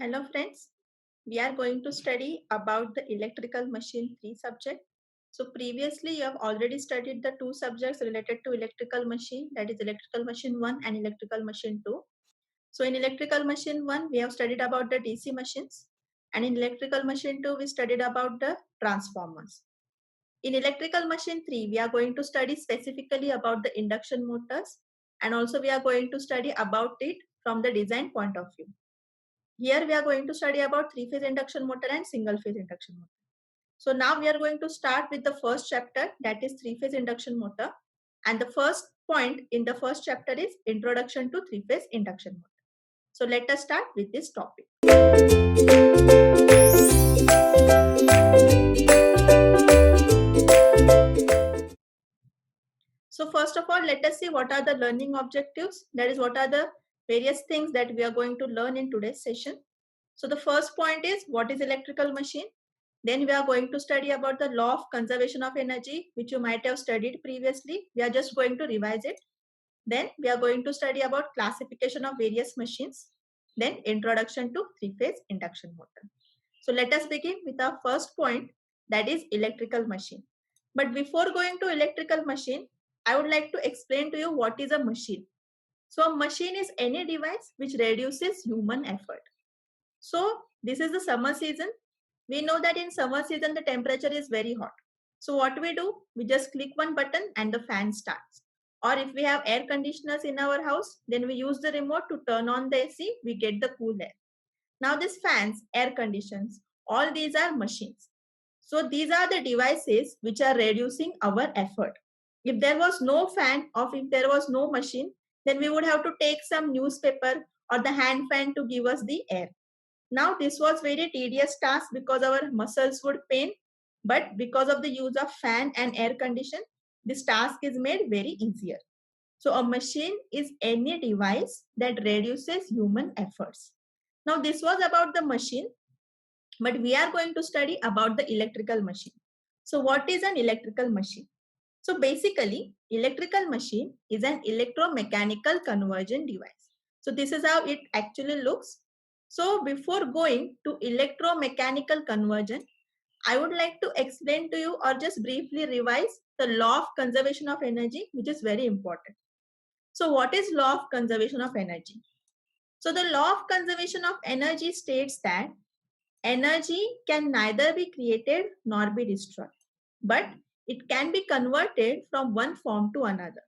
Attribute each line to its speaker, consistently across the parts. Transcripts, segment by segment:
Speaker 1: Hello friends, we are going to study about the electrical machine 3 subject. So previously you have already studied the 2 subjects related to electrical machine, that is electrical machine 1 and electrical machine 2. So in electrical machine 1 we have studied about the DC machines, and in electrical machine 2 we studied about the transformers. In electrical machine 3 we are going to study specifically about the induction motors, and also we are going to study about it from the design point of view. Here we are going to study about three-phase induction motor and single-phase induction motor. So now we are going to start with the first chapter, that is three-phase induction motor. And the first point in the first chapter is introduction to three-phase induction motor. So let us start with this topic. So first of all, let us see what are the learning objectives. That is, what are the various things that we are going to learn in today's session. So the first point is, what is electrical machine? Then we are going to study about the law of conservation of energy, which you might have studied previously. We are just going to revise it. Then we are going to study about classification of various machines. Then introduction to three-phase induction motor. So let us begin with our first point, that is electrical machine. But before going to electrical machine, I would like to explain to you what is a machine. So a machine is any device which reduces human effort. So this is the summer season. We know that in summer season the temperature is very hot. So what we do, we just click one button and the fan starts. Or if we have air conditioners in our house, then we use the remote to turn on the AC, we get the cool air. Now these fans, air conditions, all these are machines. So these are the devices which are reducing our effort. If there was no fan or if there was no machine, then we would have to take some newspaper or the hand fan to give us the air. Now this was very tedious task because our muscles would pain, but because of the use of fan and air condition, this task is made very easier. So a machine is any device that reduces human efforts. Now this was about the machine, but we are going to study about the electrical machine. So what is an electrical machine? So basically, electrical machine is an electromechanical conversion device. So this is how it actually looks. So before going to electromechanical conversion, I would like to explain to you or just briefly revise the law of conservation of energy, which is very important. So what is law of conservation of energy? So the law of conservation of energy states that energy can neither be created nor be destroyed, but it can be converted from one form to another.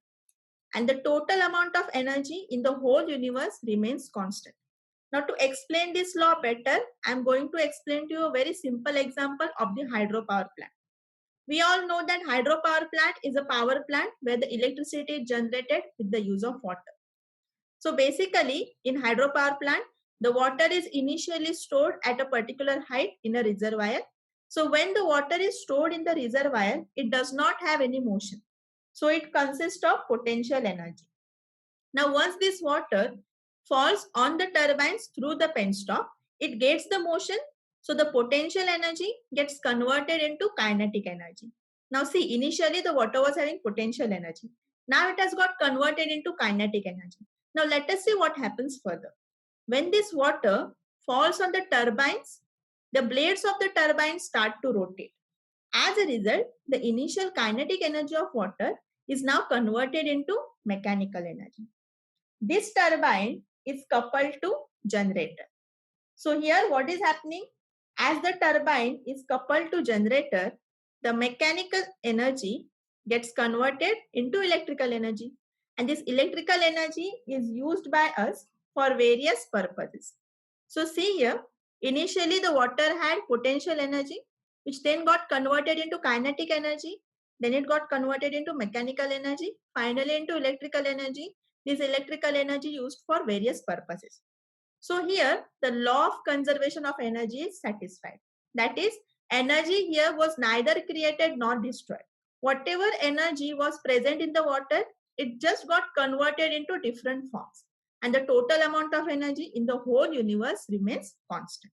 Speaker 1: And the total amount of energy in the whole universe remains constant. Now to explain this law better, I am going to explain to you a very simple example of the hydropower plant. We all know that hydropower plant is a power plant where the electricity is generated with the use of water. So basically in hydropower plant, the water is initially stored at a particular height in a reservoir. So when the water is stored in the reservoir, it does not have any motion. So it consists of potential energy. Now once this water falls on the turbines through the penstock, it gets the motion. So the potential energy gets converted into kinetic energy. Now see, initially the water was having potential energy. Now it has got converted into kinetic energy. Now let us see what happens further. When this water falls on the turbines, the blades of the turbines start to rotate. As a result, the initial kinetic energy of water is now converted into mechanical energy. This turbine is coupled to generator. So here what is happening? As the turbine is coupled to generator, the mechanical energy gets converted into electrical energy. And this electrical energy is used by us for various purposes. So see here, initially the water had potential energy, which then got converted into kinetic energy. Then it got converted into mechanical energy, finally into electrical energy. This electrical energy used for various purposes. So here the law of conservation of energy is satisfied. That is, energy here was neither created nor destroyed. Whatever energy was present in the water, it just got converted into different forms. And the total amount of energy in the whole universe remains constant.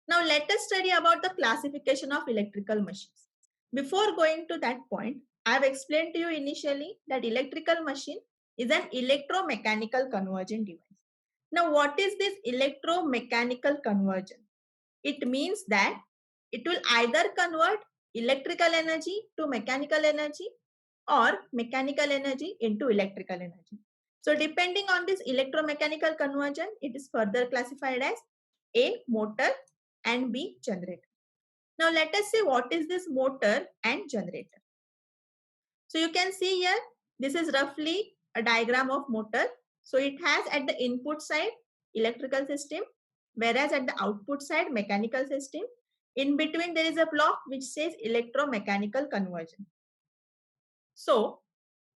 Speaker 1: Now let us study about the classification of electrical machines. Before going to that point, I have explained to you initially that electrical machine is an electromechanical conversion device. Now, what is this electromechanical conversion? It means that it will either convert electrical energy to mechanical energy or mechanical energy into electrical energy. So depending on this electromechanical conversion, it is further classified as A, motor, and B, generator. Now let us see what is this motor and generator. So you can see here, this is roughly a diagram of motor. So it has at the input side electrical system, whereas at the output side mechanical system. In between there is a block which says electromechanical conversion. So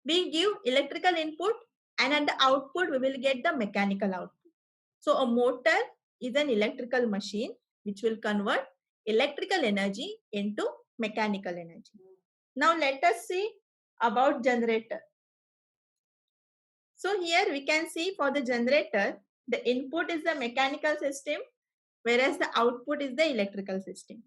Speaker 1: we give electrical input and at the output we will get the mechanical output. So a motor is an electrical machine which will convert electrical energy into mechanical energy. Now let us see about generator. So here we can see for the generator, the input is the mechanical system, whereas the output is the electrical system.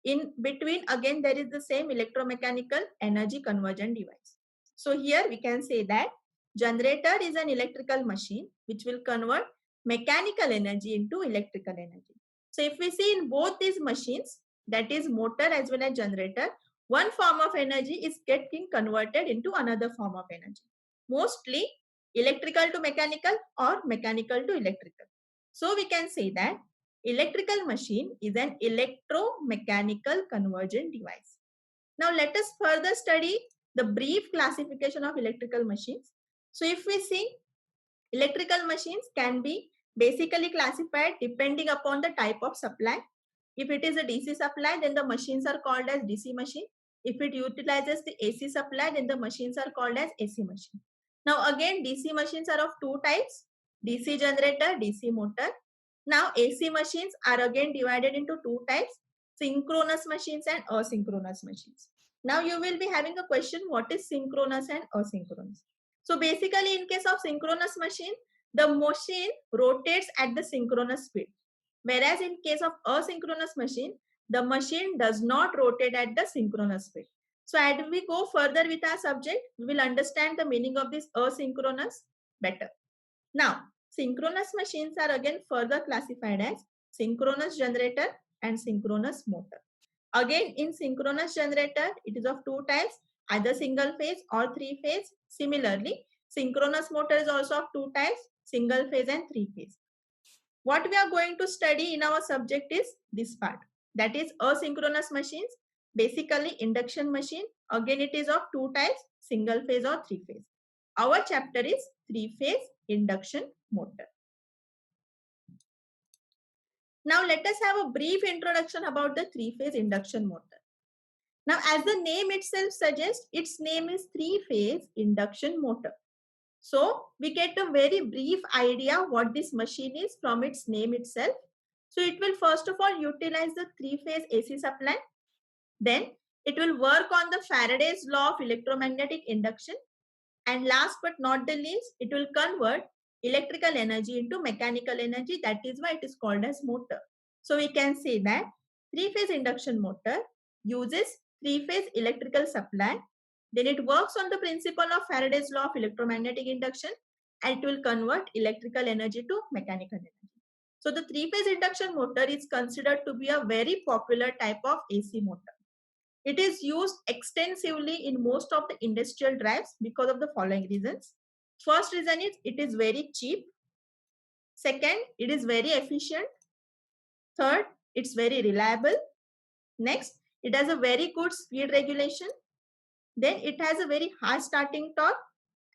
Speaker 1: In between, again, there is the same electromechanical energy conversion device. So here we can say that generator is an electrical machine which will convert mechanical energy into electrical energy. So if we see in both these machines, that is motor as well as generator, one form of energy is getting converted into another form of energy. Mostly electrical to mechanical or mechanical to electrical. So we can say that electrical machine is an electromechanical conversion device. Now let us further study the brief classification of electrical machines. So if we see, electrical machines can be basically classified depending upon the type of supply. If it is a DC supply, then the machines are called as DC machine. If it utilizes the AC supply, then the machines are called as AC machine. Now again, DC machines are of two types, DC generator, DC motor. Now AC machines are again divided into two types, synchronous machines and asynchronous machines. Now you will be having a question, what is synchronous and asynchronous? So basically in case of synchronous machine, the machine rotates at the synchronous speed. Whereas in case of asynchronous machine, the machine does not rotate at the synchronous speed. So as we go further with our subject, we will understand the meaning of this asynchronous better. Now, synchronous machines are again further classified as synchronous generator and synchronous motor. Again, in synchronous generator, it is of two types, either single phase or three phase. Similarly, synchronous motor is also of two types, single phase and three phase. What we are going to study in our subject is this part, that is asynchronous machines, basically induction machine. Again, it is of two types, single phase or three phase. Our chapter is three phase induction motor. Now let us have a brief introduction about the three phase induction motor. Now, as the name itself suggests, its name is three-phase induction motor. So, we get a very brief idea what this machine is from its name itself. So, it will first of all utilize the three-phase AC supply. Then, it will work on the Faraday's law of electromagnetic induction. And last but not the least, it will convert electrical energy into mechanical energy. That is why it is called as motor. So, we can say that three-phase induction motor uses three-phase electrical supply. Then it works on the principle of Faraday's law of electromagnetic induction and it will convert electrical energy to mechanical energy. So the three-phase induction motor is considered to be a very popular type of AC motor. It is used extensively in most of the industrial drives because of the following reasons. First reason is it is very cheap. Second, it is very efficient. Third, it's very reliable. Next, it has a very good speed regulation. Then it has a very high starting torque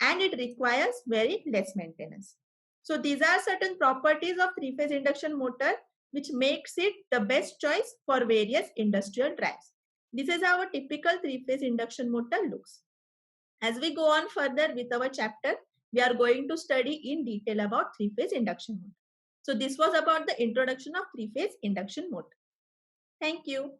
Speaker 1: and it requires very less maintenance. So these are certain properties of three-phase induction motor which makes it the best choice for various industrial drives. This is how a typical three-phase induction motor looks. As we go on further with our chapter, we are going to study in detail about three-phase induction motor. So this was about the introduction of three-phase induction motor. Thank you.